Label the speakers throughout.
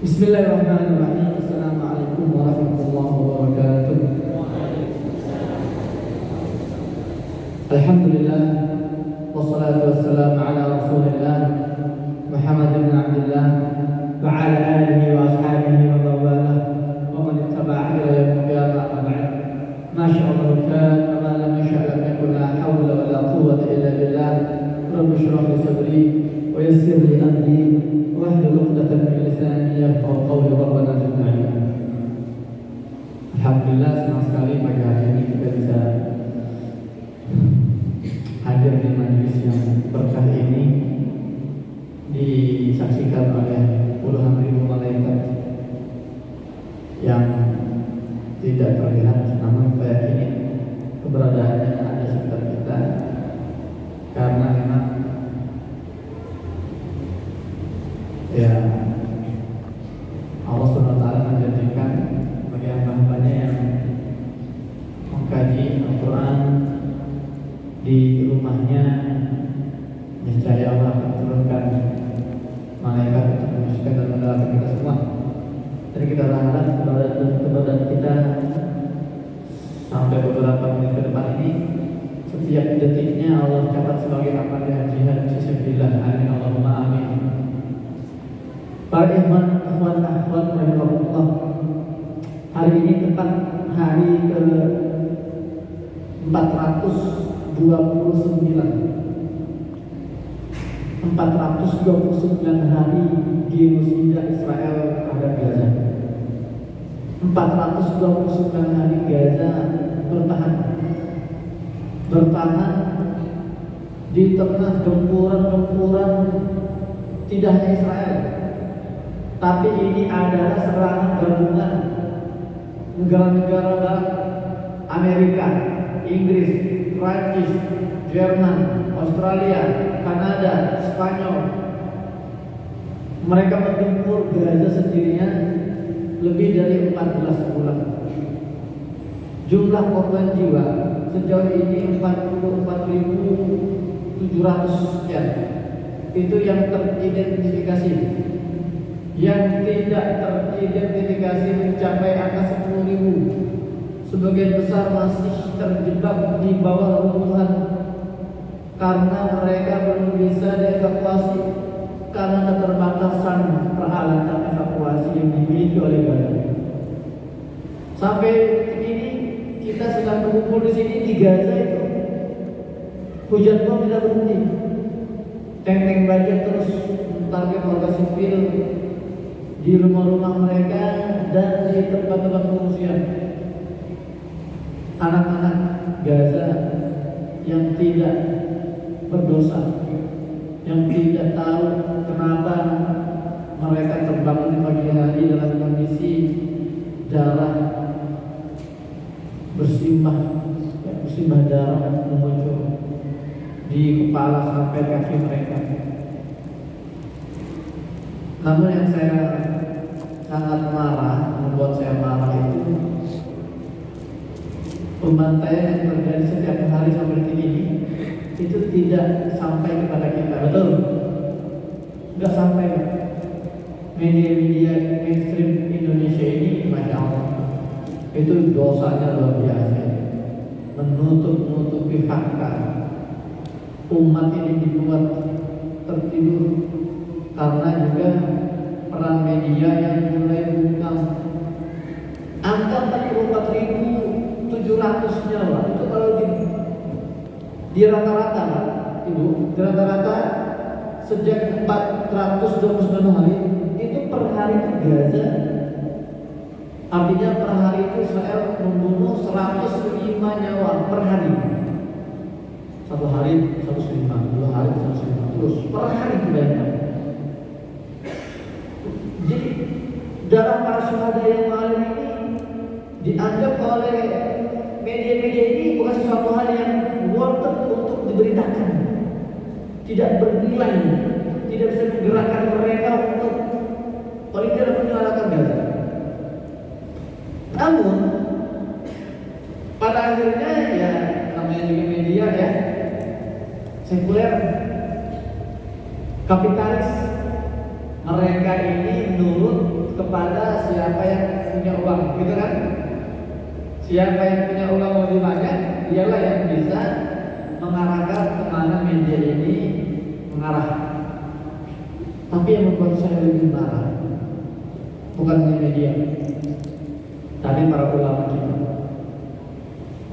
Speaker 1: Bismillahirrahmanirrahim. Assalamualaikum warahmatullahi wabarakatuh. Alhamdulillah, wassalatu wassalamu ala rasulillah Muhammad bin Abdullah wa ala alihi wa ashabihi wa mawalah wa man ittaba'a ila yaumil qiyamah. Masya Allah kan wa ma lam yasha' lam yakun, la hawla wa la quwwata illa billah. Rabbi shrah li sadri wa yassir li amri wahlul 'uqdatam min lisani yafqahu qawli. Rabbana zidna ilma. Alhamdulillah, senang sekali pagi hari ini kita bisa hadir di majelis yang berkah ini, disaksikan oleh puluhan ribu malaikat yang tidak terlihat, namun saya yakini keberadaannya ada sekitar kita, karena memang ya Allah SWT menjanjikan bagi hamba-hambanya yang mengkaji Al-Quran di rumahnya, niscaya Allah akan turunkan malaikat untuk membersihkan dan mendoakan kita semua. Dan kita berharap keberadaan kita sampai beberapa menit ke depan ini, setiap detiknya Allah catat sebagai amal jihad fisabilillah. Amin Allahumma amin. Para ikhwan akhwat rahimahullah, hari ini tepat hari ke 429 hari genosida Israel terhadap Gaza. 429 hari Gaza bertahan di tengah gempuran tidak hanya Israel, tapi ini adalah serangan gabungan negara-negara Barat, Amerika, Inggris, Prancis, Jerman, Australia, Kanada, Spanyol. Mereka menggempur Gaza sendirian lebih dari 14 bulan. Jumlah korban jiwa sejauh ini 44.700 sekian. Itu yang teridentifikasi. Yang tidak teridentifikasi mencapai angka 10.000. Sebagian besar masih terjebak di bawah reruntuhan karena mereka belum bisa dievakuasi karena keterbatasan peralatan evakuasi yang dimiliki oleh Gaza. Sampai detik ini kita sedang berkumpul di sini di Gaza itu hujan bom tidak berhenti, tank banjir terus mentarget warga sipil di rumah-rumah mereka dan di tempat-tempat pengungsian. Anak-anak Gaza yang tidak berdosa, yang tidak tahu kenapa mereka terbangun di pagi hari dalam kondisi darah bersimbah darah mengucur di kepala sampai kaki mereka. Namun yang saya sangat membuat saya marah itu pembantaian yang terjadi setiap hari sampai detik ini itu tidak sampai kepada kita, betul? Nggak sampai. Media-media mainstream Indonesia ini, masya Allah, itu dosanya luar biasa, menutupi fakta. Umat ini dibuat tertidur karena juga peran media yang mulai bungkam. Angka 44.700 nyawa itu kalau di rata-rata, Ibu, di rata-rata sejak 429 hari itu per hari di Gaza, artinya per hari itu Israel membunuh 105 nyawa per hari. Satu hari 105, 2 hari 105, terus per hari bayangkan. Jadi darah para syuhada yang mengalir ini dianggap oleh media-media ini bukan sesuatu hal yang worth it untuk diberitakan, tidak bernilai, tidak bisa menggerakkan mereka untuk paling tidak menyuarakan Gaza. Namun pada akhirnya ya namanya juga media ya sekuler, kapitalis, mereka ini menurut kepada siapa yang punya uang, gitu kan? Siapa yang punya uang lebih banyak, dialah yang bisa mengarahkan kemana media ini mengarah. Tapi yang membuat saya lebih marah bukan hanya media, tapi para ulama kita,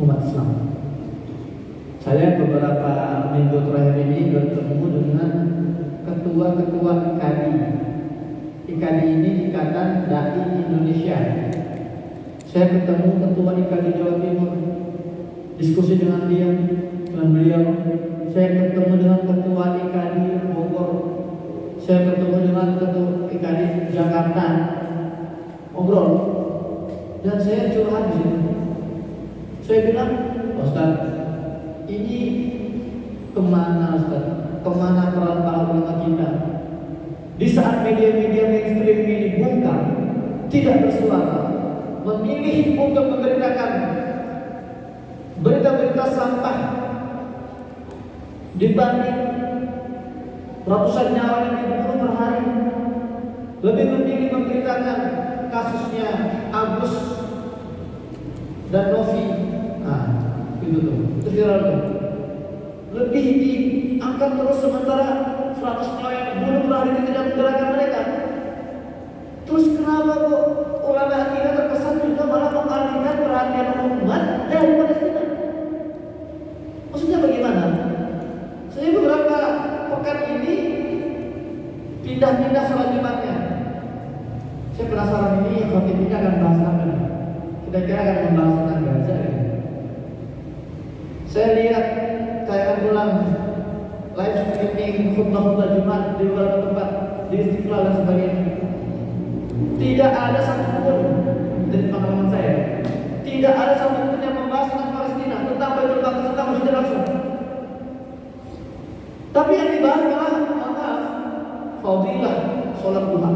Speaker 1: umat Islam. Saya beberapa minggu terakhir ini bertemu dengan ketua-ketua IKADI. IKADI ini Ikatan Dai Indonesia. Saya ketemu ketua IKADI Jawa Timur, diskusi dengan beliau. Saya ketemu dengan ketua IKADI Bogor. Saya ketemu dengan ketua IKADI Jakarta, ngobrol. Dan saya curhat di sini. Saya bilang, Ustaz, ini kemana Ustaz? Kemana peran para ulama kita? Di saat media-media mainstream ini bungkam, tidak bersuara, memilih untuk memberitakan berita-berita sampah dibanding ratusan nyawa yang dibunuh per hari, lebih memilih memberitakan kasusnya Agus dan Novi. Nah, itu viral tuh. Lebih diangkat terus sementara 100 nyawa yang dibunuh per hari tidak menggerakkan mereka. Terus kenapa kok ulama kita terkesan juga malah mengalihkan perhatian umat dari Palestina? Maksudnya bagaimana? Saya beberapa pekan ini pindah-pindah sholat Jumatnya. Saya penasaran ini khotib ini akan bahas apa nih? Kira-kira akan membahas tentang Gaza ya? Saya lihat tayangan ulang live streaming khutbah Jumat di beberapa tempat di Istiqlal dan sebagainya. Tidak ada satupun dari pengalaman saya, tidak ada satupun yang membahas tentang Palestina, tentang Baitul Maqdis, tentang Masjidil Aqsa. Tapi yang dibahas malah fadilah sholat duha.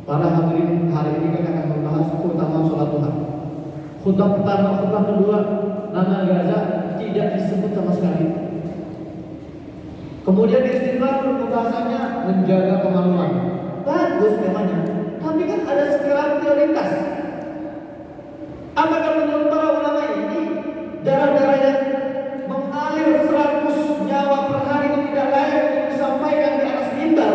Speaker 1: Para hadirin hari ini kita akan membahas keutamaan sholat duha. Khutbah pertama, khutbah kedua, nama Gaza tidak disebut sama sekali. Kemudian Istiqlal pembahasannya menjaga kemaluan. Bagus temanya, tapi kan ada skala prioritas. Apakah menurut para ulama ini darah-darah yang mengalir 100 nyawa per hari itu tidak layak untuk disampaikan di atas mimbar?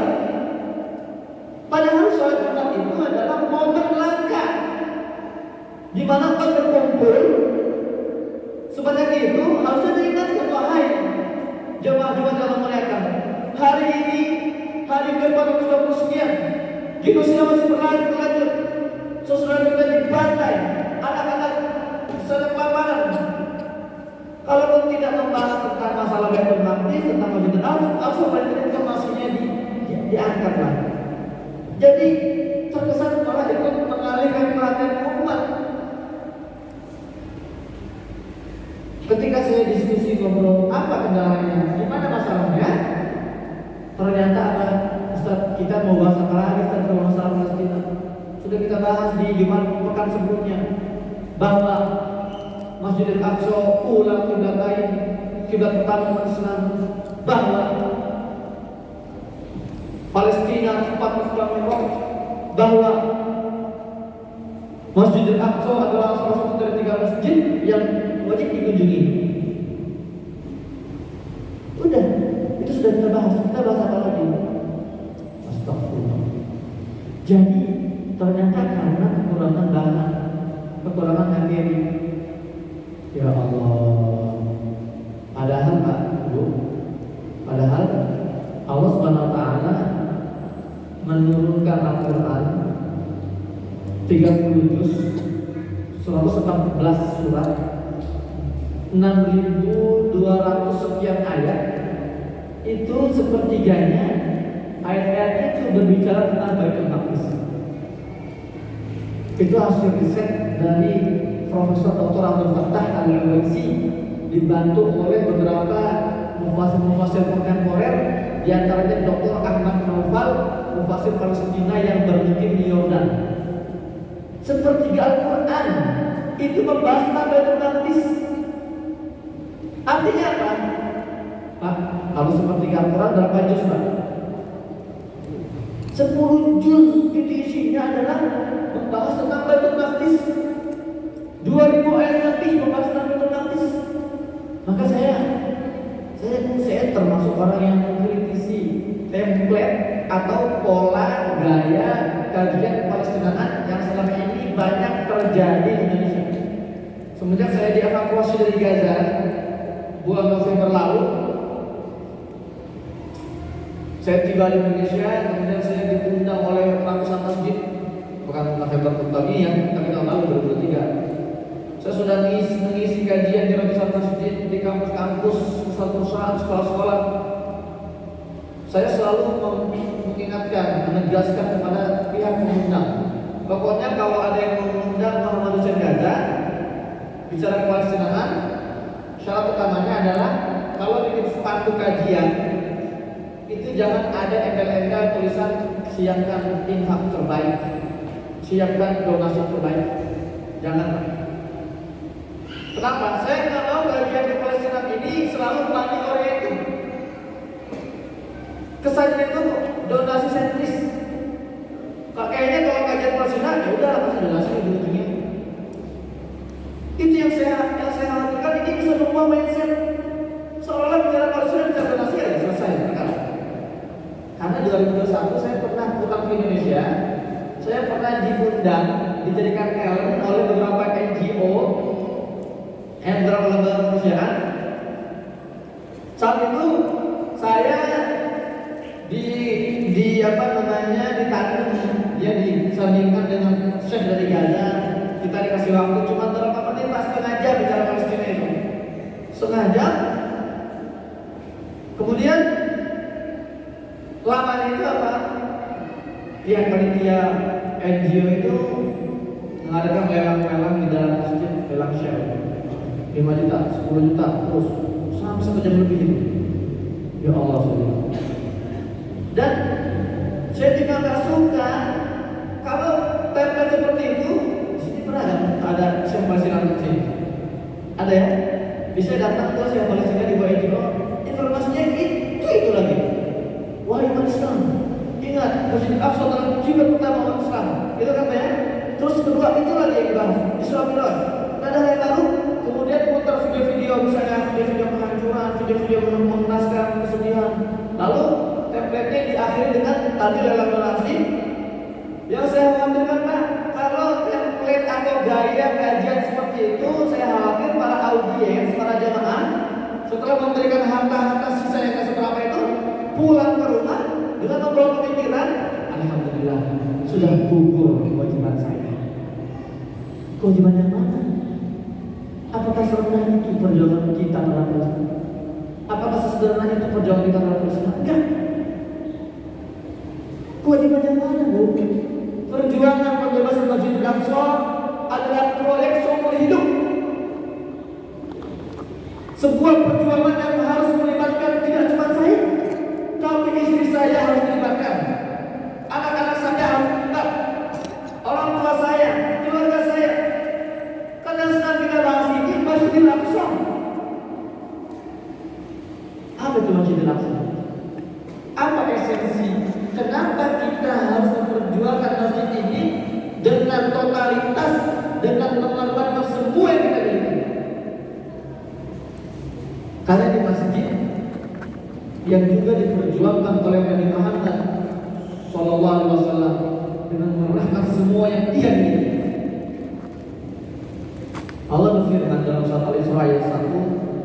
Speaker 1: Padahal sholat Jumat itu adalah momen langka di mana orang berkumpul sebanyak itu. Harusnya diingatkan, wahai jemaah-jemaah dalam mereka, hari ini hari ke-420 sekian, Indonesia masih berlanjut. Saudara kita dibantai, anak-anak sedang kelaparan. Kalaupun tidak membahas tentang masalah Baitul Maqdis, tentang Masjidil Aqsa, paling informasinya diangkat lagi. Jadi terkesan malah ikut mengalihkan perhatian umat. Ketika saya diskusi ngobrol, apa kendalanya, gimana masalahnya? Ternyata ada, Ustaz, kita mau bahas apa lagi tentang masalah Palestina? Sudah kita bahas di Jumat pekan sebelumnya bahwa Masjidil Aqsa ulang kiblat lain, kiblat pertama umat Islam, bahwa Palestina tempat Islam Irak, bahwa Masjidil Aqsa adalah salah satu dari 3 masjid yang wajib dikunjungi. Udah, itu sudah kita bahas. Kita bahas apa lagi? Astagfirullah. Jadi ternyata karena kekurangan bahan, kekurangan materi. Ya Allah. Padahal Pak, Bu, padahal Allah Subhanahu wa taala menurunkan Al-Qur'an 30 juz, 114 surat, 6.200 sekian ayat. Itu sepertiganya ayat-ayatnya itu berbicara tentang Baitul Maqdis. Itu hasil riset dari Profesor Dr. Abdul Fattah Al-Uwaisi, dibantu oleh beberapa mufasir kontemporer, di antaranya Dr. Ahmad Naufal, mufasir Palestina yang bermukim di Yordan. Sepertiga Al-Quran itu membahas tentang Baitul Maqdis. Artinya apa? Pak, kalau sepertiga Al-Quran berapa juz, Pak? 10 juz itu isinya adalah membahas tentang Baitul Maqdis. 2000 ayat lebih membahas tentang Baitul Maqdis. Maka saya termasuk orang yang mengkritisi template atau pola gaya kajian Palestinaan yang selama ini banyak terjadi di Indonesia. Semenjak saya dievakuasi dari Gaza bulan November lalu, saya tiba di Indonesia, kemudian saya diundang oleh ratusan masjid, bukan November tahun ini ya, tapi tahun lalu 2023. Saya sudah mengisi kajian di ratusan masjid, di kampus-kampus, perusahaan-perusahaan, sekolah-sekolah. Saya selalu mengingatkan, menegaskan kepada pihak pengundang. Pokoknya kalau ada yang mengundang Muhammad Hussein Gaza bicara Palestinaan, syarat utamanya adalah kalau bikin sepatu kajian itu jangan ada embel-embel tulisan siapkan infak terbaik, siapkan donasi terbaik. Jangan. Kenapa? Saya nggak mau kajian di Palestina ini selalu money oriented. Kesannya itu donasi sentris. Kayaknya kalau kajian Palestina ya udah pasti donasi ujung-ujungnya. Itu yang saya khawatirkan, ini bisa membuat mindset seolah-olah bicara Palestina bicara donasi ya selesai kan? Karena 2021 saya pernah pulang ke Indonesia, saya pernah diundang, dijadikan talent oleh beberapa NGO, beberapa lembaga kemanusiaan. Saat itu saya ditandem, ya disandingkan dengan Syekh dari Gaza. Kita dikasih waktu cuma berapa menit, setengah jam bicara Palestina itu, setengah jam. Kemudian lamanya itu apa? Pihak panitia NGO itu mengadakan lelang-lelang di dalam masjid, lelang share 5 juta, 10 juta, terus sampai 1 jam lebih itu. Ya Allah, saudara. Dan saya juga nggak suka kalau template seperti itu. Di sini pernah ada Syekh Palestina di sini. Ada ya? Bisa datang ke Syekh Palestina di bawah NGO, informasinya itu lagi. Wahai umat Islam, ingat Masjid Al-Aqsa adalah kiblat pertama umat Islam. Itu kan ya. Terus kedua itu lagi yang dibahas, Isra Mi'raj. Ada yang lalu, kemudian putar video-video, misalnya video-video penghancuran, video-video mengenaskan kesedihan. Lalu template-nya diakhiri dengan tadi lelang donasi. Yang saya khawatirkan Pak, kalau template atau gaya kajian seperti itu, saya khawatir para audiens, para jamaah setelah memberikan harta-harta sisa yang tak seberapa itu, pulang ke rumah dengan membawa pemikiran, alhamdulillah sudah gugur kewajiban saya. Kewajiban yang mana? Apakah serendah itu perjuangan kita melawan Palestina? Apakah sesederhana itu perjuangan kita melawan Palestina? Enggak. Kewajiban yang mana, Bu? Perjuangan pembebasan Masjidil Aqsa adalah proyek seumur hidup. Sebuah perjuangan yang harus melibatkan tidak cuma saya, tapi istri saya harus dilibatkan, anak-anak saya harus dilibat, orang tua saya, keluarga saya. Karena sedang kita bahas ini Masjidil Aqsa. Apa itu Masjidil Aqsa? Apa esensi? Kenapa kita harus memperjuangkan masjid ini dengan totalitas, dengan mengorbankan semua yang kita miliki? Karena di masjid yang juga diperjuangkan oleh Nabi Muhammad Sallallahu Alaihi Wasallam dengan merahkan semua yang dia miliki. Allah berfirman dalam surat Al-Isra ayat 1,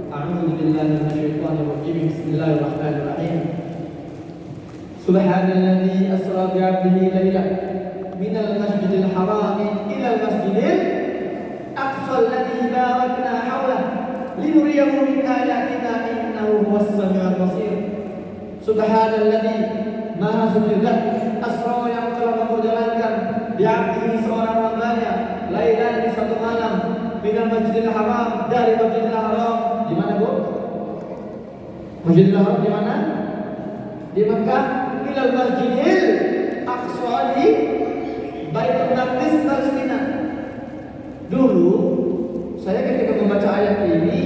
Speaker 1: A'udzu billahi minasyaitonir rajim. Bismillahirrahmanirrahim. Subhanalladzi asra bi'abdihi lailan minal masjidil haram ilal masjidil aqsa alladzi barakna hawlahu linuriyahu min ayatina innahu huwas samiul basir. Subhanalladzi maha suci zat asra yang telah memperjalankan bi'abdihi seorang hambanya lailan di satu malam minal masjidil haram dari masjidil haram. Di mana, Bu? Masjidil haram di mana? Di Mekah. Ilal masjidil aqsa di Baitul Maqdis Palestina. Dulu saya ketika membaca ayat ini,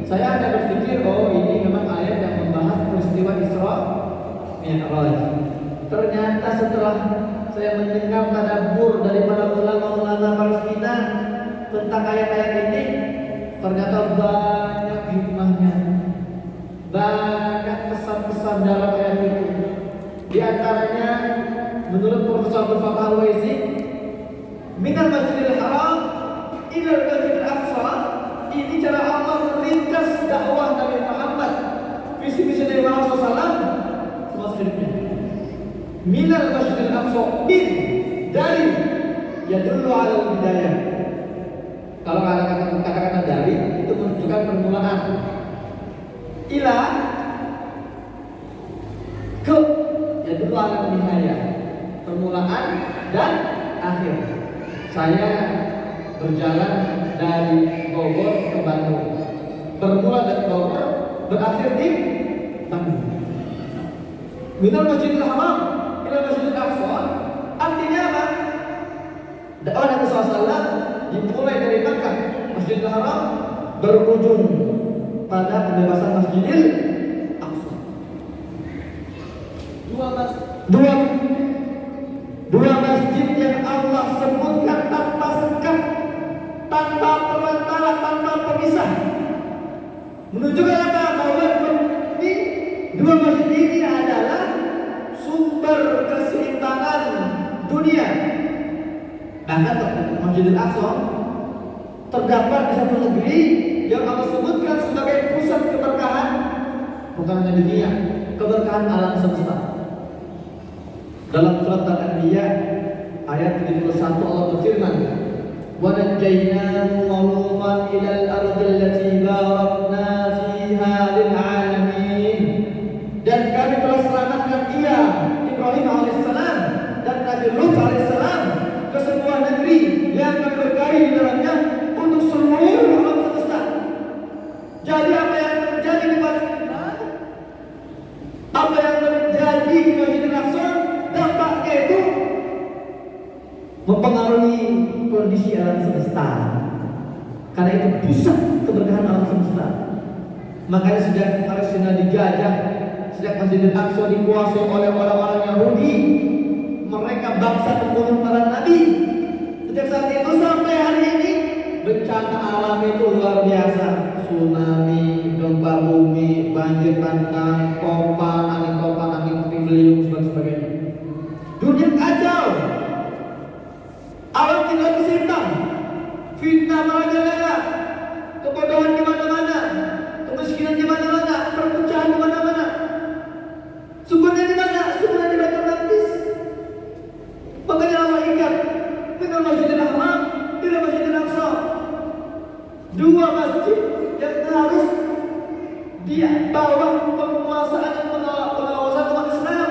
Speaker 1: saya ada berpikir, oh ini memang ayat yang membahas peristiwa Isra Mi'raj. Ternyata setelah saya mendengar tadabbur dari para ulama-ulama Palestina tentang ayat-ayat ini, ternyata banyak hikmahnya, banyak pesan-pesan dalam ayat itu. Di antaranya, menurut Profesor Muhammad Al-Waizi, minal Masjidil Haram ilal Masjidil Aqsa, ini cara Allah meringkas dakwah Nabi Muhammad, visi-visi Nabi Muhammad SAW semasa hidupnya. Minal Masjidil Aqsa, min dari yadullu ala bidayah. Kalau kata-kata dari itu menunjukkan permulaan. Ila ke yadullu ala nihayah, permulaan dan akhir. Saya berjalan dari Bogor ke Bandung, bermula dari Bogor, berakhir di Bandung. Minal Masjidil Haram ila Masjidil Aqsa, artinya apa? Dakwah Nabi SAW dimulai dari Makkah, Masjidil Haram, berujung pada pembebasan Masjidil Aqsa. Dua masjid yang Allah sebutkan tanpa sekat, tanpa perantara, tanpa pemisah, menunjukkan apa? Bahwa ini dua masjid ini adalah sumber keseimbangan dunia. Bahkan Masjidil Aqsa terdapat di satu negeri yang Allah sebutkan sebagai pusat keberkahan, bukan hanya dunia, keberkahan alam semesta. Dalam surat Al-Anbiya ayat 71 Allah berfirman, "Wa najjaynahu wa Lutan ilal ardi allati barakna fiha lil alamin." Dan kami telah selamatkan ia, Ibrahim alaihissalam, dan Nabi Lut alaihissalam, ke sebuah negeri yang kami berkahi di dalamnya untuk seluruh alam semesta. Jadi apa yang terjadi di Palestina, apa yang terjadi di Masjidil Aqsa, dampaknya itu mempengaruhi kondisi alam semesta. Karena itu pusat keberkahan alam semesta. Makanya sejak Palestina dijajah, sejak Masjidil Aqsa dikuasai oleh orang-orang Yahudi, mereka bangsa pembunuh para nabi. Sejak saat itu sampai hari ini, bencana alam itu luar biasa. Tsunami, gempa bumi, banjir bandang, topan, angin puting beliung, sebagainya. Dunia kacau, alam tidak berseimbang, fitnah merajalela, kebodohan di mana-mana, kemiskinan di mana-mana, perpecahan di mana-mana. Sumbernya di mana? Sumbernya di Baitul Maqdis. Makanya Allah ikat minal Masjidil Haram ila Masjidil Aqsa, dua masjid yang harus di bawah penguasaan dan pengawasan umat Islam.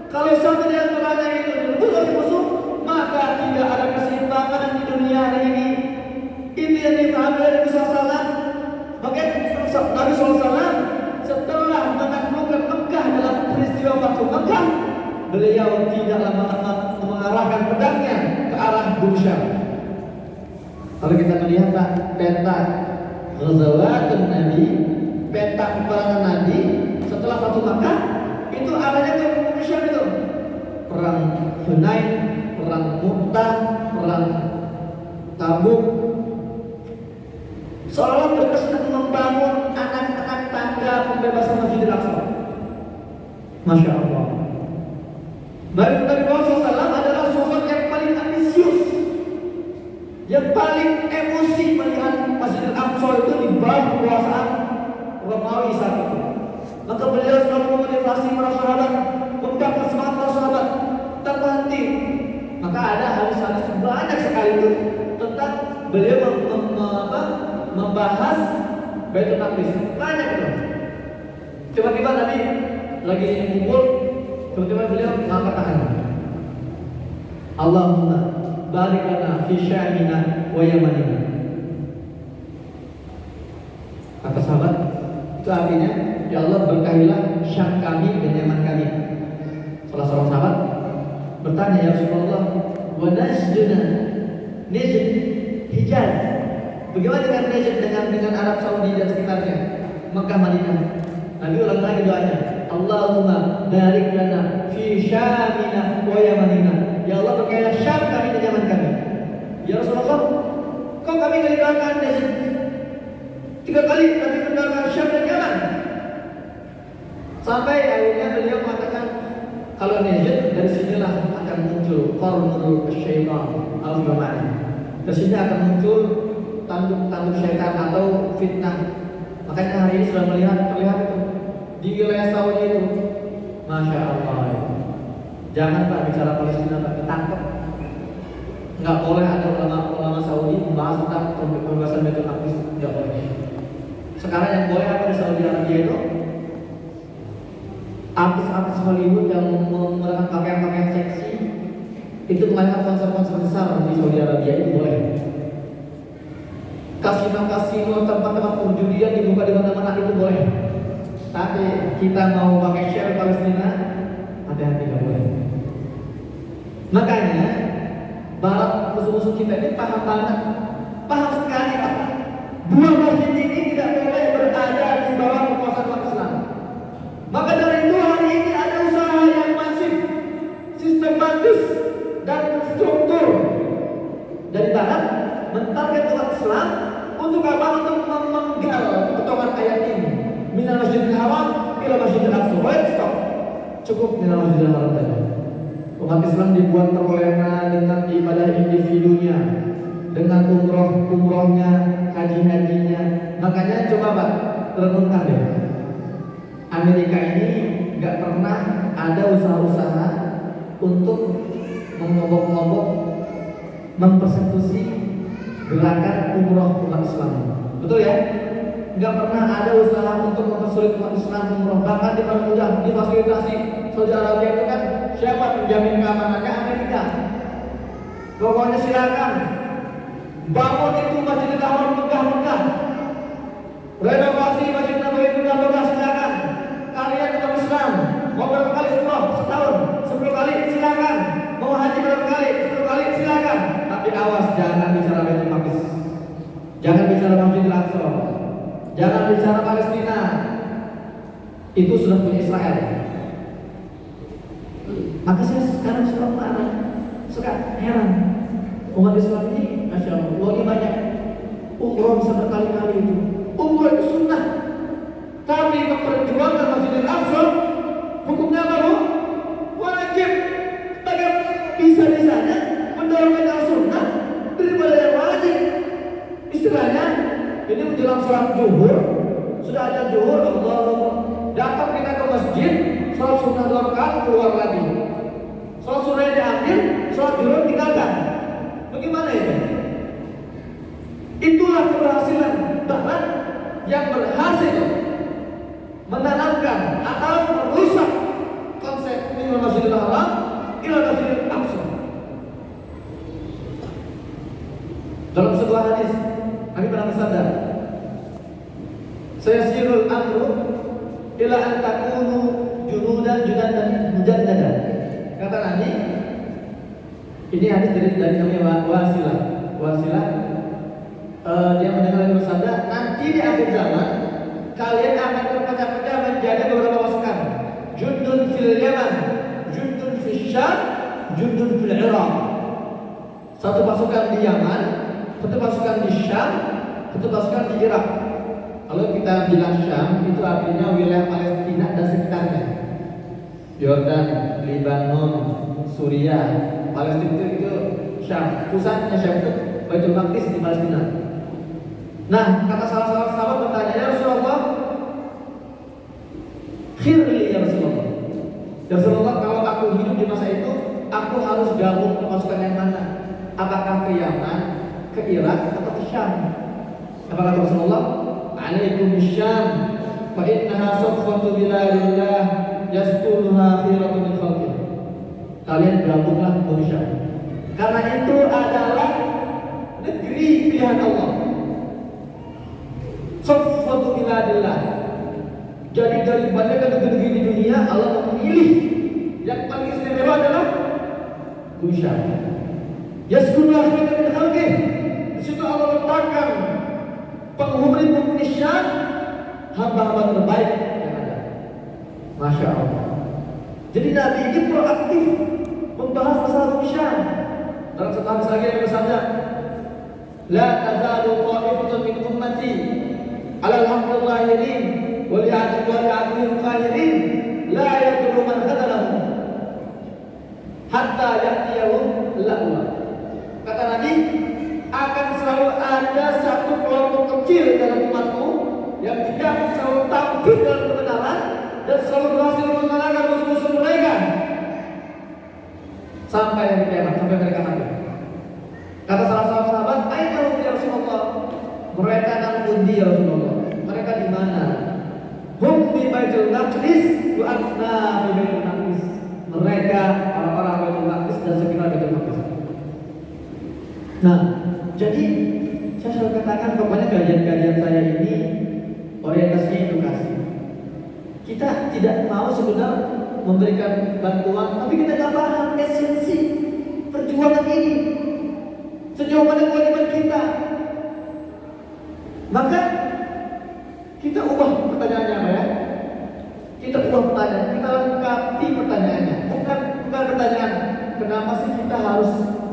Speaker 1: Kalau satu di antaranya itu direbut oleh musuh, maka tidak ada keseimbangan di dunia hari ini. Itu yang dipahami oleh Nabi SAW. Makanya Nabi SAW setelah menaklukkan Mekah dalam peristiwa Fathu Mekah, beliau tidaklah mengarahkan pedangnya ke arah Syam. Kalau kita melihat peta ghazawatun Nabi, peta peperangan Nabi setelah Fathu Makkah, itu arahnya ke Syam itu. Perang Hunain, perang Mu'tah, perang Tabuk. Seolah berkesan membangun anak-anak tangga pembebasan Masjidil Aqsa. Masya Allah. Nabi Muhammad SAW adalah sosok yang paling ambisius, yang paling emosi melihat Masjidil Aqsa itu di bawah kekuasaan Romawi saat itu. Maka beliau selalu memotivasi para sahabat, membakar semangat para sahabat tanpa henti. Maka ada hadis-hadis banyak sekali itu tentang beliau membahas Baitul Maqdis. Banyak itu. Tiba-tiba Nabi lagi ngumpul, tiba-tiba beliau angkat tangan. Allahumma barik lana fi syamina wa yamanina. Kata sahabat, itu artinya, ya Allah berkahilah Syam kami dan Yaman kami. Salah seorang sahabat bertanya, ya Rasulullah, wa najduna, Najd, Hijaz, bagaimana dengan Najd, dengan Arab Saudi dan sekitarnya, Mekah, Madinah? Nabi ulang lagi doanya, Allahumma barik lana fi Syamina wa Yamanina. Ya Allah, berkailah Syam kami dan Yaman kami. Ya Rasulullah, kok kami tidak doakan Najd? 3 kali kami mendoakan Syam dan Yaman. Sampai akhirnya beliau mengatakan, kalau Najd dari sinilah akan muncul qarnul syaitan al-ghamani. Dari sini akan muncul tanduk-tanduk syaitan atau fitnah. Makanya hari ini sudah terlihat itu di wilayah Saudi itu, masya Allah. Jangan Pak bicara Palestina Pak, ditangkap. Nggak boleh ada ulama Saudi membahas tentang pembebasan Baitul Maqdis, nggak boleh. Sekarang yang boleh apa di Saudi Arabia itu? Artis-artis Hollywood yang menggunakan pakaian-pakaian seksi itu melahirkan konser-konser besar di Saudi Arabia itu boleh. Kasino-kasino, tempat-tempat perjudian dibuka di mana-mana itu boleh. Tapi kita mau pakai syariat Palestina, hati-hati nggak boleh. Makanya Barat musuh-musuh kita ini paham banget, paham sekali Pak. 2 masjid ini tidak boleh berada di bawah kekuasaan umat Islam. Maka dari itu hari ini ada usaha yang masif, sistematis dan struktur dari Barat mentarget umat Islam untuk apa? Untuk memenggal potongan ayat ini. Minal Masjidil Haram ila Masjidil Aqsa. Stop. Cukup minal Masjidil Haram saja. Umat Islam dibuat terlena dengan ibadah individunya, dengan umrohnya, haji-hajinya. Makanya coba Pak, renungkan deh. Amerika ini nggak pernah ada usaha-usaha untuk mengobok-ngobok, mempersekusi gerakan umroh umat Islam. Betul ya? Nggak pernah ada usaha untuk mempersulit umat Islam umroh. Bahkan dipermudah, difasilitasi. Saudi Arabia itu kan siapa penjamin keamanannya? Amerika. Pokoknya silakan bangun itu Masjidil Haram megah-megah, renovasi Masjid Nabawi megah-megah, silakan. Kalian umat Islam mau berapa kali umroh setahun? 10 kali silakan. Mau haji berapa kali? 10 kali silakan. Tapi awas, jangan bicara Baitul Maqdis, jangan bicara Masjidil Aqsa, jangan bicara Palestina. Itu sudah punya Israel. Maka saya sekarang suka marah, suka heran. Umat Islam ini, masya Allah, ini banyak umroh bisa berkali-kali itu. Umroh itu sunnah, tapi memperjuangkan Masjidil Aqsa hukumnya apa? Wajib. Bagaimana bisa-bisanya mendorongkan yang sunnah daripada yang wajib? Istilahnya ini menjelang sholat zuhur, sudah ada zuhur, Allah datang kita ke masjid, sholat sunnah 2 rakaat, keluar lagi. Sholat sunnah diambil, sholat zuhur tinggalkan. Bagaimana itu? Itulah keberhasilan Barat yang berhasil menanamkan atau merusak konsep minal Masjidil Haram ila Masjidil Aqsa. Dalam sebuah hadis, Nabi pernah bersabda, "Sayasirul amru ila an takunu junudan mujaddada." Kata Nabi, ini hadis dari namanya Wasilah. Dia mendengar Nabi bersabda, nanti di akhir zaman kalian akan terpecah-pecah menjadi beberapa pasukan. Jundun fil Yaman, jundun fil Syam, jundun fil Iraq. Satu pasukan di Yaman, satu pasukan di Syam, satu pasukan di Irak. Kalau kita bilang Syam, itu artinya wilayah Palestina dan sekitarnya. Yordan, Lebanon, Suriah, Palestina itu Syam. Pusatnya Syam itu Baitul Maqdis di Palestina. Nah, kata salah sahabat bertanya, ya Rasulullah, khirli ya Rasulullah. Ya Rasulullah, kalau aku hidup di masa itu, aku harus gabung ke pasukan yang mana? Apakah ke Yaman, ke Irak, atau ke Syam? Apa kata Rasulullah? Alaikum bisyam, fa innaha safwatu bilalillah, yaskunuha khiratu min khalqih. Kalian gabunglah ke Syam, karena itu adalah negeri pilihan Allah. Safwatu bilalillah. Jadi dari banyak negeri di dunia, Allah memilih yang paling istimewa adalah Syam. Yaskunuha khiratu min khalqih. Di situ Allah letakkan penghuni Syam, hamba-hamba terbaik yang ada. Masya Allah. Jadi Nabi ini proaktif membahas masalah Syam. Dalam satu hadis lagi yang bersabda, "La tazalu ta'ifatun min ummati 'ala al-haqqi zahirin wa li'adwihim qahirin la yadurru man khadalahum hatta ya'tiyahum la'wa." Kata Nabi, akan selalu ada satu kelompok kecil dalam umatku yang tidak selalu tampil dalam kebenaran dan selalu berhasil mengalahkan musuh-musuh mereka sampai hari kiamat, sampai mereka mati. Kata salah seorang sahabat, "Aina hum ya Rasulullah?" Mereka nang pundi ya Rasulullah? Mereka di mana? Hum di Baitul Maqdis wa anna di Baitul Maqdis. Mereka orang-orang Baitul Maqdis dan sekitar Baitul Maqdis. Nah, jadi saya selalu katakan pokoknya kajian-kajian saya ini orientasinya edukasi. Kita tidak mau sekedar memberikan bantuan, tapi kita tidak paham esensi perjuangan ini. Sejauh mana kewajiban kita? Maka kita ubah pertanyaannya, apa ya? Kita ubah pertanyaan, kita lengkapi pertanyaannya. Bukan pertanyaan kenapa sih kita harus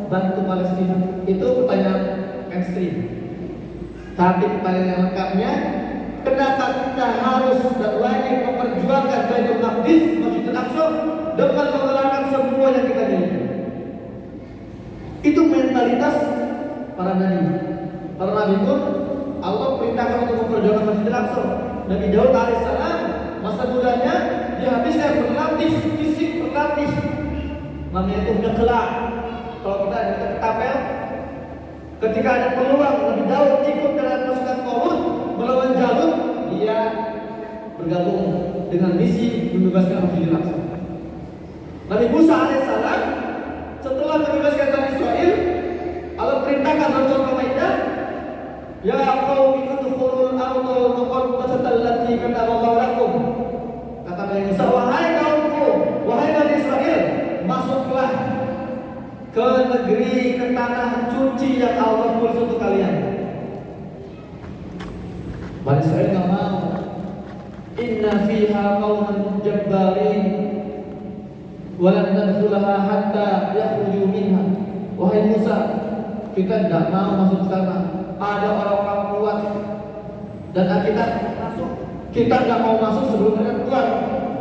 Speaker 1: bantu Palestina? Itu pertanyaan ekstrim. Tapi pertanyaan yang lengkapnya, kenapa kita harus dan wajib memperjuangkan Baitul Maqdis, Masjidil Aqsa dengan mengalahkan semua yang kita miliki? Itu mentalitas para nabi. Para nabi pun Allah perintahkan untuk memperjuangkan Masjidil Aqsa. Nabi Daud alaihissalam masa mudanya dihabiskan berlatih fisik, berlatih. Namanya itu udah kelak. Kalau kita ada ketapel, ketika ada peluang Nabi Daud ikut dalam pasukan Talut melawan Jalut, dia bergabung dengan misi membebaskan Masjidil Aqsa. Nabi Musa alaihissalam setelah membebaskan Bani Israel, Allah perintahkan dalam surah Al-Maidah, "Ya qaumi udkhulul ardal muqaddasata allati kataballahu lakum." Kata Nabi Musa, "Wahai kaumku, wahai Bani Israel, masuklah ke negeri, ke tanah suci yang Allah tulis untuk kalian." Bani Israel nggak mau. "Inna fiha qauman jabbarin walan nadkhulaha hatta yakhruju minha." Wahai Musa, kita tidak mau masuk ke sana. Ada orang-orang kuat dan kita masuk. Kita tidak mau masuk sebelum mereka keluar.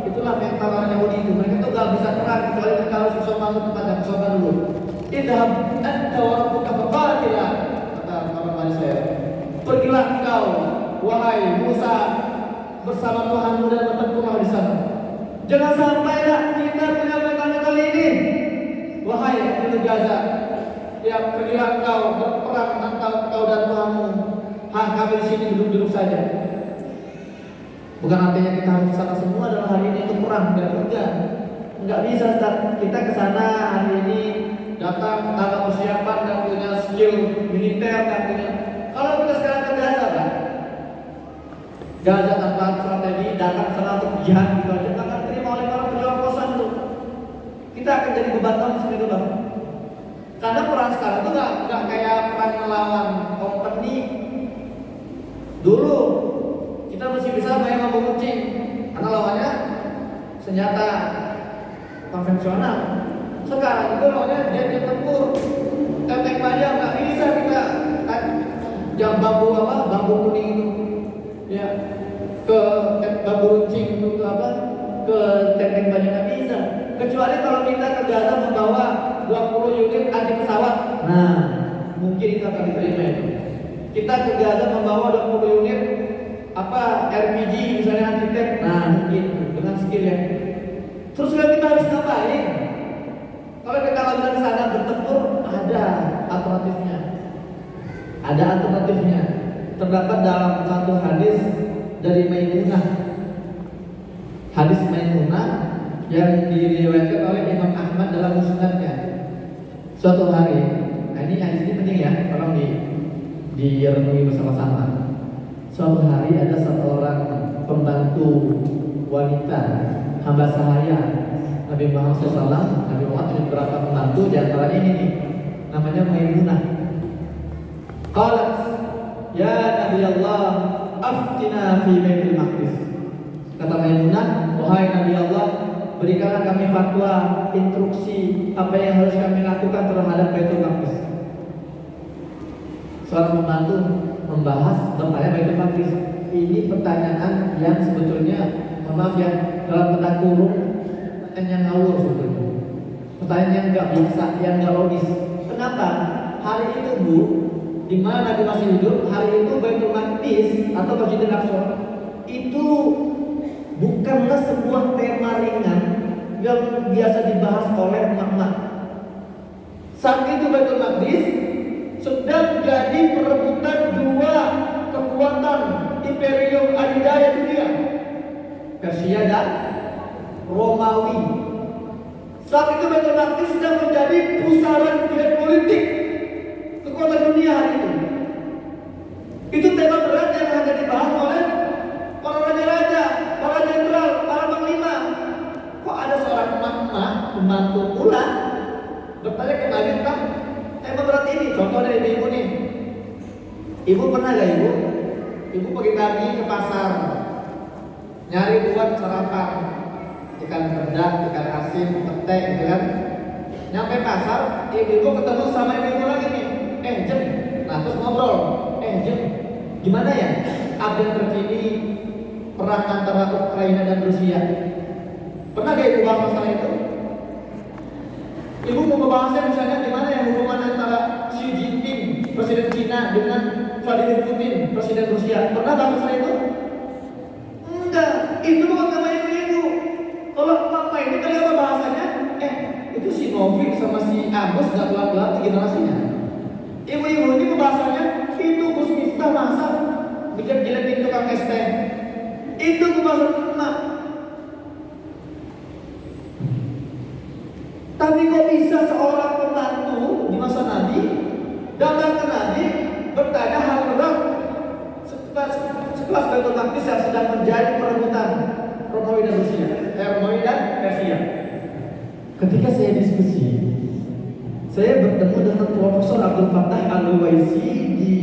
Speaker 1: Itulah mental orang Yahudi itu. Mereka tuh nggak bisa perang kecuali mereka harus kesopanan tempat yang kesopanan dulu. Idhab anta wa rabbuka faqatila, kata orang Bani Israel. Pergilah engkau, wahai Musa, bersama Tuhanmu dan bertempurlah di sana. Jangan sampailah kita punya mental ini. Wahai penduduk Gaza, ya pergilah engkau berperang antara engkau dan Tuhanmu. Kami di sini duduk-duduk saja. Bukan artinya kita harus ke sana semua dalam hari ini untuk perang, enggak bisa. Kita ke sana hari ini datang tanpa persiapan dan punya skill militer dan punya. Kalau kita sekarang ke Gaza, kan? Gaza tanpa strategi datang sana untuk jihad gitu aja, akan terima oleh para pejuang kosan itu. Kita akan jadi beban seperti itu, Bang. Karena perang sekarang itu nggak kayak perang melawan company. Dulu kita masih bisa main bambu kucing, karena lawannya senjata konvensional. Sekarang itu lawannya jet tempur, tank panjang, nggak bisa kita jam bambu kuning itu, ya ke bambu runcing itu ke tank panjang nggak bisa. Kecuali kalau kita ke Gaza membawa 20 unit anti pesawat, nah mungkin itu akan diterima itu. Kita ke Gaza membawa 20 unit RPG misalnya anti tank, nah mungkin dengan skill ya. Terus kita harus ngapain? Kalau kita nggak bisa ke sana bertempur, ada alternatifnya. Ada alternatifnya. Terdapat dalam satu hadis dari Maimunah. Hadis Maimunah yang diriwayatkan oleh Imam Ahmad dalam musnadnya. Suatu hari, ini hadis ini penting ya, tolong direnungi bersama-sama. Suatu hari ada seorang pembantu wanita, hamba sahaya Nabi Muhammad SAW. Nabi Muhammad punya beberapa pembantu, di antara ini nih, namanya Maimunah. Qalat, "Ya Nabi Allah, aftina fi Baitul Maqdis." Kata Maimunah, wahai Nabi Allah, berikanlah kami fatwa, instruksi apa yang harus kami lakukan terhadap Baitul Maqdis. Seorang pembantu membahas tentang Baitul Maqdis. Ini pertanyaan yang sebetulnya, maaf ya, dalam tanda kurung pertanyaan yang ngawur sebetulnya. Pertanyaan yang nggak biasa, yang nggak logis. Kenapa? Hari itu Bu, di mana Nabi masih hidup, hari itu Baitul Maqdis atau Masjidil Aqsa itu bukanlah sebuah tema ringan yang biasa dibahas oleh emak-emak. Saat itu Baitul Maqdis sedang jadi perebutan dua kekuatan imperium adidaya dunia, Persia dan Romawi. Saat itu Baitul Maqdis sedang menjadi pusaran geopolitik kekuatan dunia hari itu. Itu tema berat yang hanya dibahas oleh para raja-raja, para jenderal, para panglima. Kok ada seorang emak-emak pembantu pula bertanya ke Nabi tentang tema berat ini? Contoh dari ibu nih. Ibu pernah gak ibu? Ibu pagi-pagi ke pasar nyari buat sarapan, ikan pedang, ikan asin, pete gitu kan. Nyampe pasar, ibu ketemu sama ibu lagi nih. Jem, nah terus ngobrol. Jem, gimana ya update terkini perang antara Ukraina dan Rusia? Pernah gak ibu bahas masalah itu? Ibu mau membahasnya misalnya gimana ya hubungan antara Xi Jinping, presiden Cina, dengan Vladimir Putin, presiden Rusia? Pernah bahas masalah itu? Enggak, itu bukan nama ibu-ibu. Kalau mama ini kali apa bahasanya? Itu si Novik sama si Agus gak kelar-kelar generasinya. Ibu-ibu ini pembahasannya itu Gus Miftah masa jelek-jelekin tukang es teh. Itu pembahasan emak. Tapi kok bisa seorang pembantu di masa Nabi datang ke Nabi bertanya hal berat sekelas Baitul Maqdis yang sedang menjadi perebutan Romawi dan Rusia, Romawi dan Persia. Ketika saya diskusi, saya bertemu dengan Profesor Abdul Fattah Al-Waisi di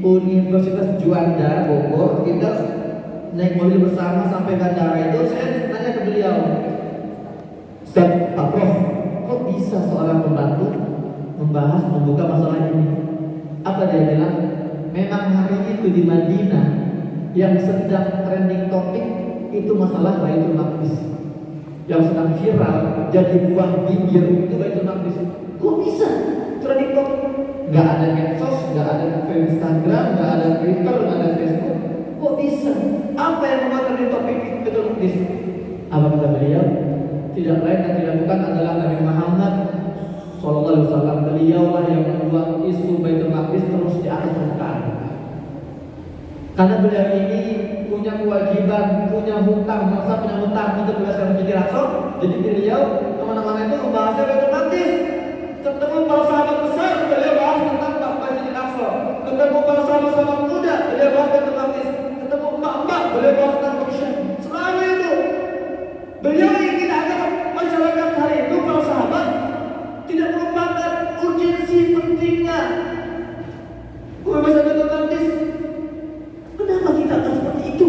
Speaker 1: Universitas Juanda Bogor. Kita naik mobil bersama sampai bandara itu. Saya tanya ke beliau, Pak Prof, kok bisa seorang pembantu membahas, membuka masalah ini? Apa dia bilang? Memang hari itu di Madinah yang sedang trending topik itu masalah Baitul Maqdis. Yang sedang viral jadi buah bibir itu Baitul Maqdis. Kok bisa trending topik? Gak ada medsos, gak ada Instagram, gak ada Twitter, gak ada Facebook. Kok bisa? Apa yang membuat trending topik itu Baitul Maqdis? Apa kata beliau? Tidak lain dan tidak bukan adalah Nabi Muhammad Sallallahu Alaihi Wasallam. Beliau lah yang membuat isu Baitul Maqdis terus di atas permukaan. Karena beliau ini punya kewajiban, punya hutang, masa punya hutang untuk bebaskan Masjidil Aqsa. Jadi beliau kemana-mana itu membahasnya Baitul Maqdis. Ketemu para sahabat besar, beliau bahas tentang Masjidil Aqsa. Ketemu para sahabat muda, beliau bahas Baitul Maqdis. Ketemu emak-emak, beliau bahas tentang Quraisy. Selalu itu beliau ingin agar masyarakat hari itu, para sahabat, tidak melupakan urgensi pentingnya pembebasan Baitul Maqdis. Kenapa kita akan seperti itu?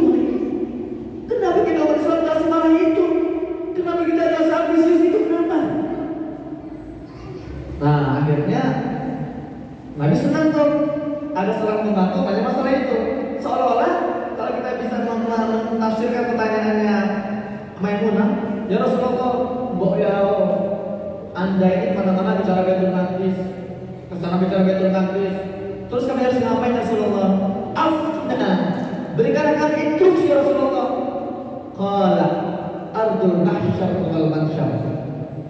Speaker 1: Kenapa kita umat Islam tak semarah itu? Kenapa kita tak seambisius itu? Kenapa? Nah, akhirnya Nabi senang tuh ada seorang pembantu tanya masalah itu. Seolah-olah kalau kita bisa menafsirkan pertanyaannya Maimunah, ya Rasulullah, mbok ya Anda ini mana-mana bicara Baitul Maqdis, kesana bicara Baitul Maqdis, terus kami harus ngapain ya Rasulullah? Afna, berikan kami instruksi ya Rasulullah. Qala ardul mahsyar wal mansyar.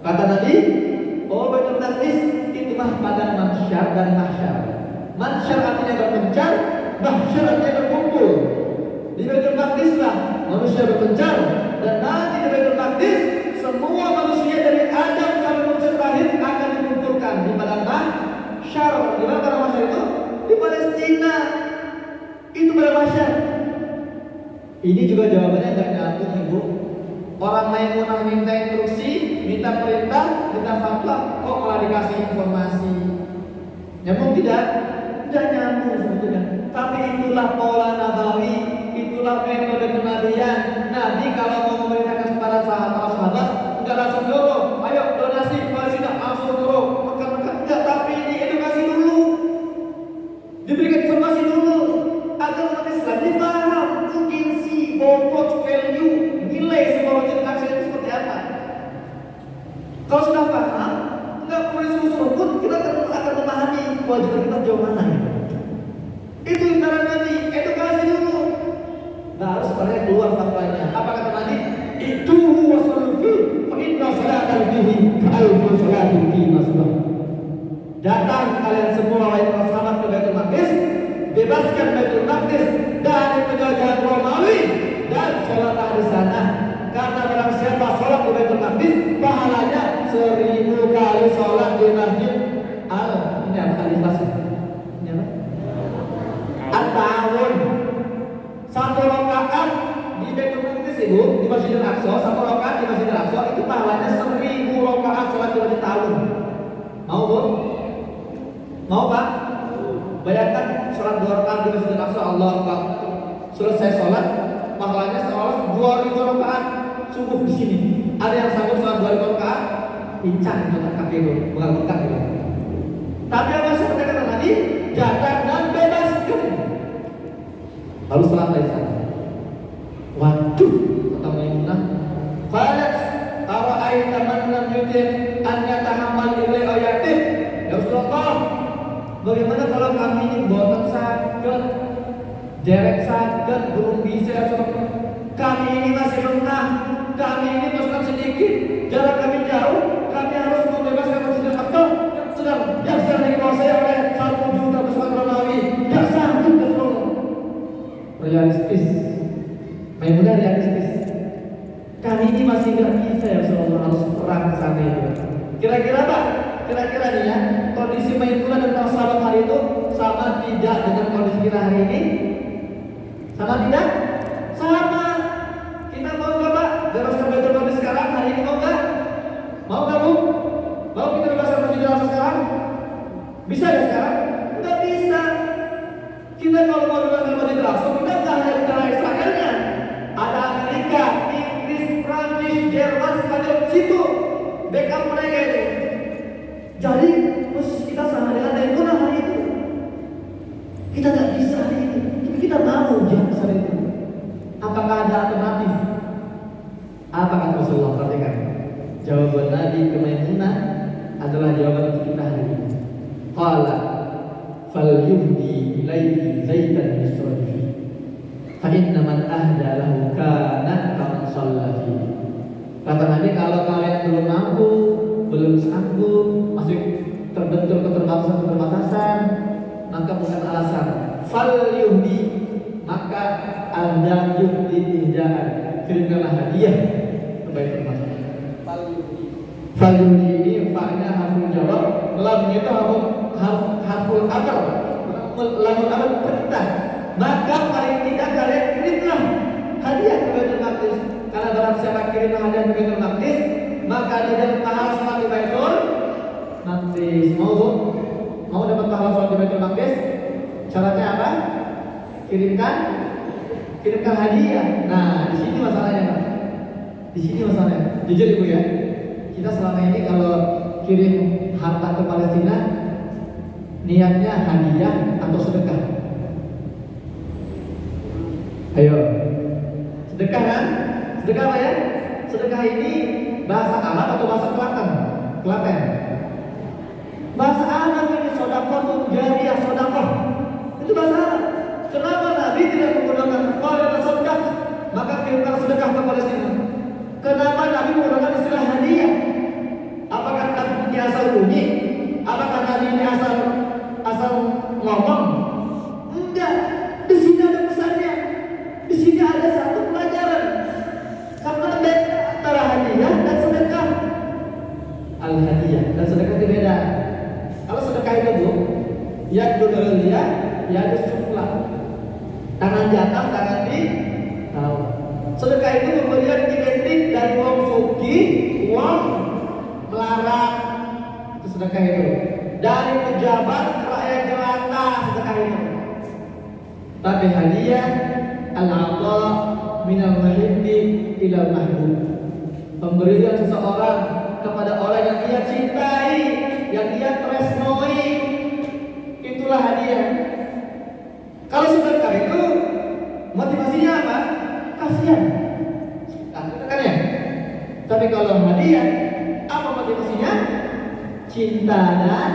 Speaker 1: Kata Nabi, oh Baitul Maqdis itu mah padang mahsyar dan mahsyar. Mahsyar artinya berpencar, mahsyar artinya berkumpul. Di Baitul Maqdis lah manusia berpencar. Dan nanti di Baitul Maqdis semua manusia dari Adam sampai manusia terakhir akan dikumpulkan di padang mahsyar. Di mana padang mahsyar itu? Di Palestina. Itu padang mahsyar. Ini juga jawabannya nggak nyambung ibu. Orang Maimunah minta instruksi, minta perintah, minta fatwa, kok malah dikasih informasi? Nyambung tidak? Tidak nyambung sebetulnya. Tapi itulah pola nabawi, itulah Itulah metode kenabian. Nabi kalau mau memerintahkan kepada sahabat, enggak langsung dulu, ayo donasi Palestina, langsung dulu, makan-makan. Enggak, tapi diedukasi dulu, diberikan informasi dulu, agar umat Islam dipaham urgensi, bobot, value, nilai sebuah wajib aksi itu seperti apa. Kalau sudah paham, enggak perlu disuruh pun kita akan memahami kewajiban kita jauh mana. Itu cara Nabi, edukasi dulu. Nah, harus sebenarnya keluar fatwanya. Apa kata Nabi? Itu wasallu fa inna salatan fihi ka'alfu salatin fi masjid. Datang kalian semua wahai para sahabat ke Baitul Maqdis, bebaskan Baitul Maqdis dari penjajahan Romawi dan sholatlah di sana. Karena barang siapa sholat di Baitul Maqdis, pahalanya 1000 kali sholat di Masjid ini apa kali pasir? Ini apa? At-Ta'awun. Satu rakaat di Baitul Maqdis Ibu, di Masjidil Aqsa, satu rakaat di Masjidil Aqsa itu pahalanya 1000 rakaat sholat di Masjid Ta'awun. Mau Bu? Mau Pak? Bayangkan sholat 2 rakaat di Masjidil Aqsa, Allah Akbar. Selesai sholat, pahalanya seolah 2000 rakaat subuh di sini. Ada yang sanggup sholat 2000 rakaat? Pincang itu kaki itu, bengkak itu. Tapi apa seperti kata tadi, jaga dan bebaskan. Lalu sholat di sana. Waduh, kata Maimunah, qalat ara'aita man lam yutir an yatahammal ilai ayatin. Ya Rasulullah, bagaimana kalau kami ini boten sakit, derek sakit, belum bisa ya Rasulullah. Kami ini masih lemah, kami ini pasukan sedikit, jarak kami jauh, kami harus membebaskan Masjidil Aqsa yang sedang dikuasai oleh 1 juta pasukan Romawi. Tidak sanggup Rasulullah. Realistis, Maimunah realistis. Kami ini masih tidak bisa ya Rasulullah, harus perang ke sana itu. Kira-kira Pak, kira-kira nih ya, kondisi Maimunah dan para sahabat hari itu sama tidak dengan kondisi kita hari ini? Sama tidak? Sama. Kita mau nggak Pak? Bebaskan Baitul Maqdis sekarang, hari ini mau nggak? Mau nggak Bu? Mau kita bebaskan Masjidil Aqsa sekarang? Bisa ya sekarang? Nggak bisa. Kita kalau mau bebaskan Masjidil Aqsa, kita nggak hanya bicara Israelnya. Ada Amerika, Inggris, Prancis, Jerman, Spanyol, situ backup mereka itu. Jadi posisi kita sama dengan Maimunah hari itu. Kita nggak bisa hari ini, tapi kita mau jangan hari itu. Apakah ada alternatif? Apa kata Rasulullah? Perhatikan. Jawaban Nabi ke Maimunah adalah jawaban untuk kita hari ini. Qala falyuhdi ilaihi zaitan yusrafi fa inna man ahda lahu kana kaman shalla fi. Kata Nabi, kalau kalian belum mampu, belum sanggup, masih terbentur keterbatasan, maka bukan alasan. Falyuhdi, maka Anda yuhdi ihdaan, kirimkanlah hadiah ke Baitul Maqdis. Falyuhdi ini fa'nya harful jawab, lamnya itu harful amr, lamul amr perintah. Maka paling tidak kalian kirimlah hadiah ke Baitul Maqdis. Karena barang siapa kirim hadiah ke Baitul Maqdis, maka dia dapat pahala sholat di Baitul Maqdis. Mau dapat pahala sholat di Baitul Maqdis? Syaratnya apa? Kirimkan hadiah. Nah, di sini masalahnya Pak. Di sini masalahnya. Jujur Ibu ya, kita selama ini kalau kirim harta ke Palestina, niatnya hadiah atau sedekah? Ayo, sedekah kan? Sedekah apa ya? Sedekah ini bahasa Arab atau bahasa Klaten? Klaten. Bahasa Arab ini sedekah jariyah, sedekah. Itu bahasa Arab. Kenapa Nabi tidak menggunakan qala sedekah, maka kirimkan sedekah ke Palestina? Kenapa Nabi menggunakan istilah hadiah? Apakah Nabi ini asal bunyi? Apakah Nabi ini asal ngomong? Enggak. Di sini ada pesannya. Di sini ada satu pelajaran. Karena beda antara hadiah dan sedekah. Al-hadiah dan sedekah itu beda. Kalau sedekah itu Bu, ya dulu dia, ya disuflah. Tangan di atas, tangan di bawah. Sedekah itu pemberian identik dari uang suki, uang melarat. Itu sedekah itu. Dari pejabat ke rakyat jelata, sedekah itu. Tapi hadiah al-'ata minal muhibbi ilal mahbub. Pemberian seseorang kepada orang yang ia cintai, yang ia tresnoi, itulah hadiah. Kalau sedekah itu motivasinya apa? Kasihan. Nah, itu kan ya. Tapi kalau hadiah, apa motivasinya? Cinta dan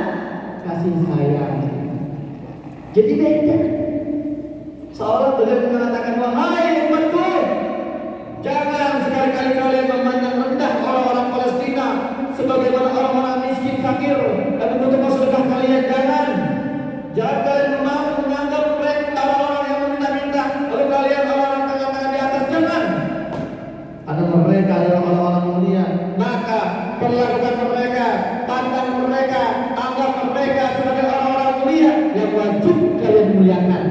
Speaker 1: kasih sayang. Jadi beda. Seolah beliau mengatakan, wahai umatku, jangan sekali-kali kalian memandang rendah orang-orang Palestina sebagaimana orang-orang miskin, fakir, dan membutuhkan sedekah kalian. Jangan kalian mau menganggap mereka orang-orang yang meminta-minta, lalu kalian orang-orang tangan-tangan di atas. Jangan. Karena mereka adalah orang-orang mulia. Maka perlakukan mereka, pandang mereka, anggap mereka sebagai orang-orang mulia yang wajib kalian muliakan.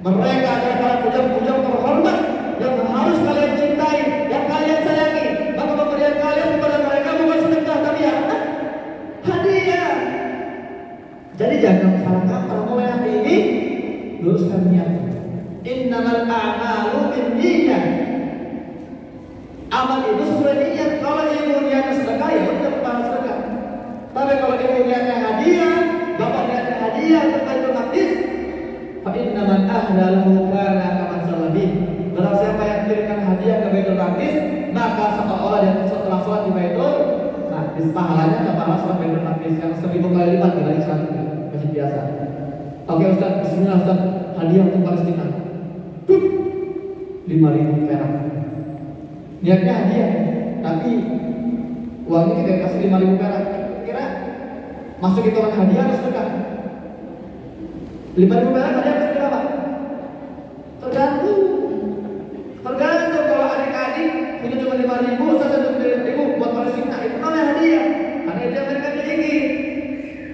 Speaker 1: Mereka adalah para pujang-pujang terhormat yang harus kalian cintai, yang kalian sayangi. Maka pemberian kalian kepada mereka bukan sedekah, tapi apa? Hadiah. Jadi jangan salah kaprah mulai hari ini, luruskan niat. Innamal a'malu binniyat. Amal itu sesuai niat. Kalau ibu niatnya sedekah, ya udah pahala sedekah. Tapi kalau ibu niatnya hadiah, bapak niatnya hadiah untuk Baitul Maqdis, fa innaman ahdalahu kana kaman salabih. Barang siapa yang kirimkan hadiah ke Baitul Maqdis, maka seolah dia setelah sholat di Baitul Maqdis, pahalanya ada pahala sholat Baitul Maqdis yang 1000 kali lipat dibanding sholat masjid biasa. Oke Ustaz, bismillah Ustaz, hadiah untuk Palestina 5.000 perak. Niatnya hadiah, tapi uangnya kita kasih 5.000 perak. Kira masuk hitungan hadiah atau sedekah? 5.000 perak hadiah atau sedekah, Pak? Tergantung. Kalau adik-adik punya cuma 5.000, Ustaz 1.000 buat Palestina, itu namanya hadiah. Karena itu yang mereka miliki.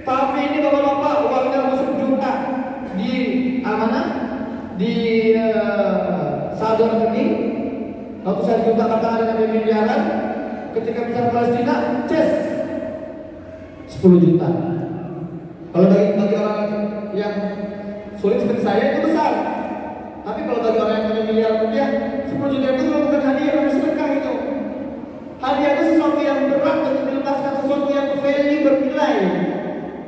Speaker 1: Tapi ini bapak-bapak uangnya masuk juta di amanah, di saldo rekening. Waktu saya juga katakan dengan miliaran, ketika bicara Palestina, ces 10 juta. Kalau bagi orang yang sulit seperti saya itu besar. Tapi kalau bagi orang yang punya miliar rupiah, 10 juta itu bukan hadiah, tapi sedekah itu. Hadiah itu sesuatu yang berat untuk dilepaskan, sesuatu yang value bernilai.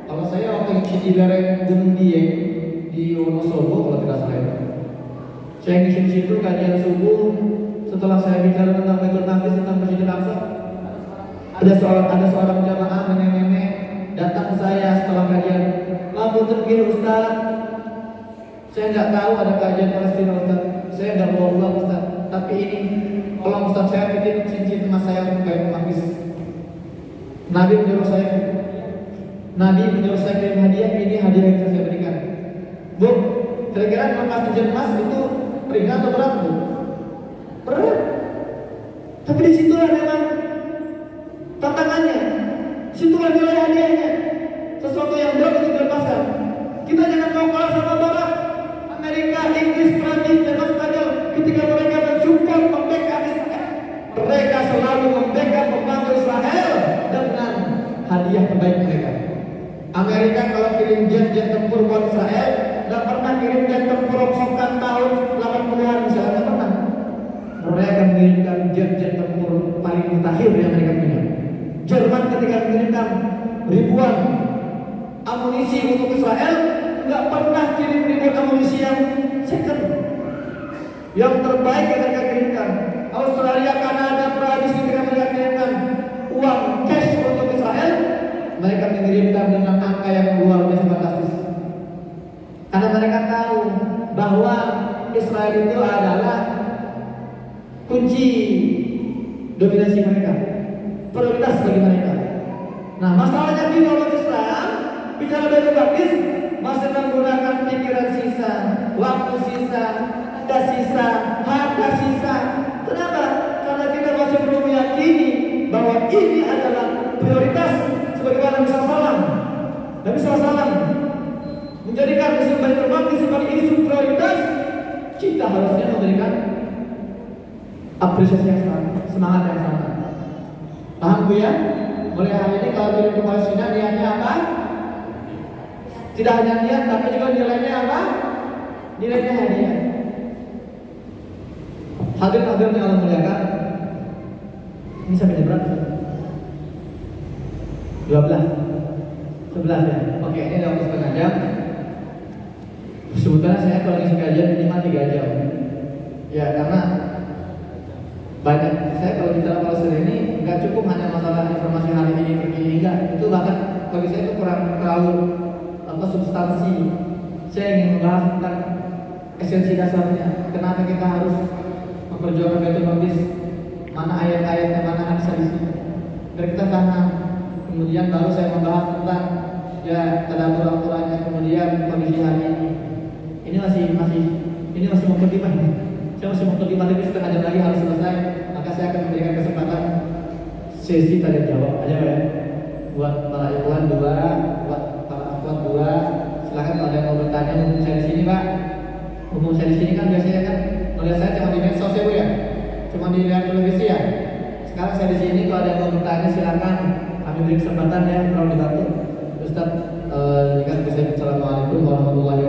Speaker 1: Kalau saya waktu di lereng Gunung Dieng di Wonosobo, kalau tidak salah itu, saya ngisi di situ kajian subuh. Setelah saya bicara tentang Baitul Maqdis, tentang Masjidil Aqsa, ada seorang jamaah nenek-nenek datang ke saya setelah kajian. Lampu tergir Ustaz, saya nggak tahu ada kajian Palestina Ustaz. Saya nggak bawa uang Ustaz, tapi ini tolong Ustaz, saya titip cincin emas saya untuk Baitul Maqdis. Nabi menyuruh saya kirim hadiah, ini hadiah yang saya berikan. Bu, kira-kira melepas cincin emas itu ringan atau berat, Bu? Berat. Tapi disitulah memang tantangannya, disitulah nilai hadiahnya. Sesuatu yang berat untuk dilepaskan. Kita jangan mau kalah sama Barat, Amerika, Inggris, Prancis, dan Australia. Ketika mereka mensupport membackup Israel, mereka selalu membackup membantu Israel dengan hadiah terbaik mereka. Amerika kalau kirim jet tempur buat Israel, nggak pernah kirim jet tempur rongsokan tahun 80-an misalnya, nggak pernah. Mereka mengirimkan jet tempur paling mutakhir yang mereka punya. Jerman ketika mengirimkan ribuan amunisi untuk Israel, nggak pernah kirim ribuan amunisi yang second. Yang terbaik yang mereka kirimkan. Australia, Kanada, Prancis ketika mereka kirimkan uang cash untuk Israel, mereka mengirimkan dengan angka yang luar biasa fantastis. Karena mereka tahu bahwa Israel itu adalah kunci dominasi mereka, prioritas bagi mereka. Nah, masalahnya di dalam Islam, bicara Baitul Maqdis, masih menggunakan pikiran sisa, waktu sisa, ada sisa, harta sisa. Kenapa? Karena kita masih belum meyakini bahwa ini adalah prioritas. Sebagaimana Nabi SAW menjadikan isu Baitul Maqdis sebagai isu prioritas, kita harusnya memberikan apresiasi yang sama, semangat yang sama. Paham Bu ya? Mulai hari ini kalau kirim ke Palestina, niatnya apa? Tidak hanya niat, tapi juga nilainya apa? Nilainya hadiah. Hadirin yang Allah muliakan, ini sampai jam berapa? 11 ya. Oke, ini ada waktu setengah jam. Sebetulnya saya kalau ngisi kajian minimal 3 jam. Ya, karena banyak. Saya kalau bicara Palestina ini nggak cukup hanya masalah informasi hari ini terkini, enggak. Itu bahkan bagi saya itu kurang terlalu substansi. Saya ingin membahas tentang esensi dasarnya. Kenapa kita harus memperjuangkan Baitul Maqdis? Mana ayat-ayatnya, mana hadis-hadisnya? Biar kita paham. Kemudian baru saya membahas tentang ya tadabbur Al-Qur'annya, kemudian kondisi hari ini. Ini masih mukadimah ini. Saya masih mukadimah, tapi setengah jam lagi harus selesai. Maka saya akan memberikan kesempatan sesi tanya jawab aja ya. Buat para ikhwan 2, buat para akhwat 2. Silakan kalau ada yang mau bertanya. Mumpung saya di sini, Pak. Mumpung saya di sini kan biasanya kan melihat saya cuma di medsos ya, Bu ya. Cuma dilihat televisi ya. Sekarang saya di sini, kalau ada yang mau bertanya silakan. Kami beri kesempatan ya, tolong dibantu. Ustaz, Assalamualaikum warahmatullahi